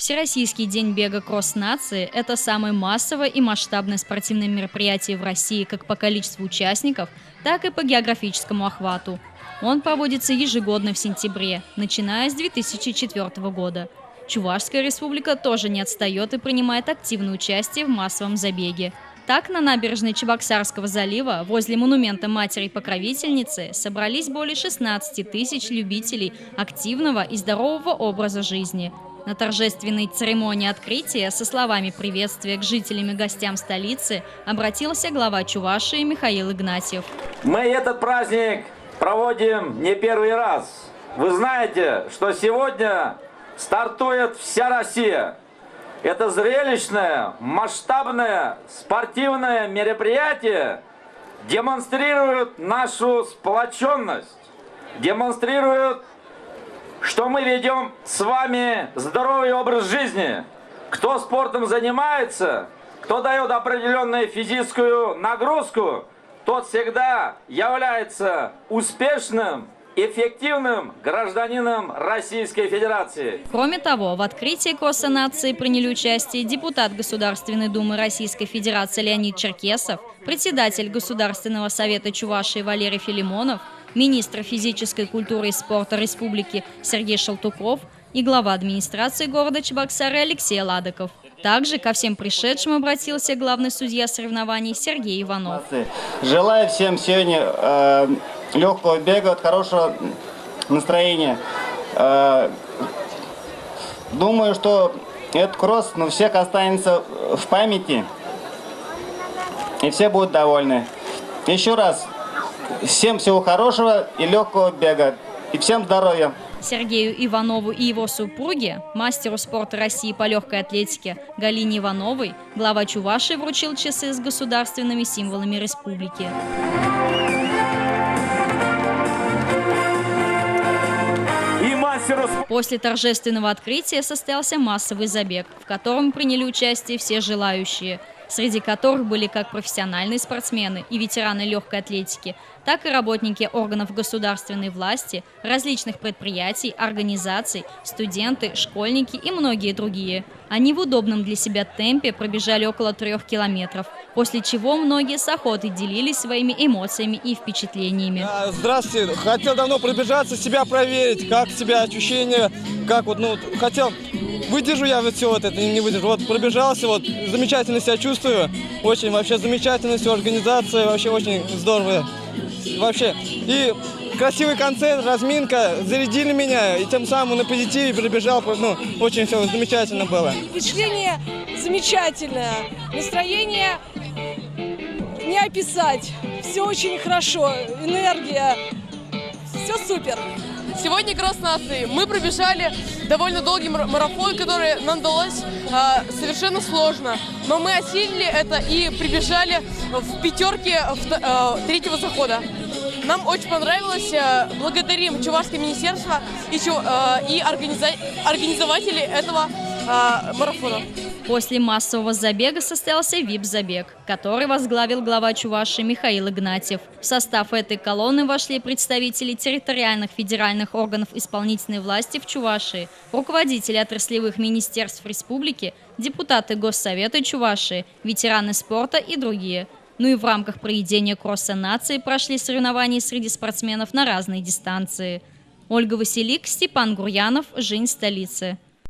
Всероссийский день бега «Кросс нации» – это самое массовое и масштабное спортивное мероприятие в России как по количеству участников, так и по географическому охвату. Он проводится ежегодно в сентябре, начиная с 2004 года. Чувашская республика тоже не отстает и принимает активное участие в массовом забеге. Так, на набережной Чебоксарского залива, возле монумента Матери-Покровительницы, собрались более 16 тысяч любителей активного и здорового образа жизни. На торжественной церемонии открытия со словами приветствия к жителям и гостям столицы обратился глава Чувашии Михаил Игнатьев. Мы этот праздник проводим не первый раз. Вы знаете, что сегодня стартует вся Россия. Это зрелищное, масштабное спортивное мероприятие демонстрирует нашу сплоченность, демонстрирует, что мы ведем с вами здоровый образ жизни. Кто спортом занимается, кто дает определенную физическую нагрузку, тот всегда является успешным, эффективным гражданином Российской Федерации. Кроме того, в открытии «Кросса нации» приняли участие депутат Государственной Думы Российской Федерации Леонид Черкесов, председатель Государственного совета Чувашии Валерий Филимонов, министр физической культуры и спорта республики Сергей Шалтуков и глава администрации города Чебоксары Алексей Ладыков. Также ко всем пришедшим обратился главный судья соревнований Сергей Иванов. Желаю всем сегодня легкого бега, хорошего настроения. Думаю, что этот кросс у всех останется в памяти, и все будут довольны. Еще раз, всем всего хорошего и легкого бега, и всем здоровья. Сергею Иванову и его супруге, мастеру спорта России по легкой атлетике Галине Ивановой, глава Чувашии вручил часы с государственными символами республики. После торжественного открытия состоялся массовый забег, в котором приняли участие все желающие, среди которых были как профессиональные спортсмены и ветераны легкой атлетики, так и работники органов государственной власти, различных предприятий, организаций, студенты, школьники и многие другие. Они в удобном для себя темпе пробежали около 3 километров, после чего многие с охотой делились своими эмоциями и впечатлениями. Здравствуйте, хотел давно пробежаться, себя проверить, как себя ощущения, как хотел, выдержу я все это, не выдержу. Вот пробежался, замечательно себя чувствую, очень вообще замечательно все, организация вообще очень здорово. Вообще. И красивый концерт, разминка, зарядили меня, и тем самым на позитиве пробежал, очень все замечательно было. Впечатление замечательное, настроение не описать, все очень хорошо, энергия, все супер. Сегодня «Кросс нации». Мы пробежали довольно долгий марафон, который нам далось совершенно сложно. Но мы осилили это и прибежали в пятерке 3-го захода. Нам очень понравилось. Благодарим Чувашское министерство и организователей этого марафона. После массового забега состоялся VIP-забег, который возглавил глава Чувашии Михаил Игнатьев. В состав этой колонны вошли представители территориальных федеральных органов исполнительной власти в Чувашии, руководители отраслевых министерств республики, депутаты Госсовета Чувашии, ветераны спорта и другие. Ну и в рамках проведения «Кросса нации» прошли соревнования среди спортсменов на разные дистанции. Ольга Василик, Степан Гурьянов, «Жизнь столицы».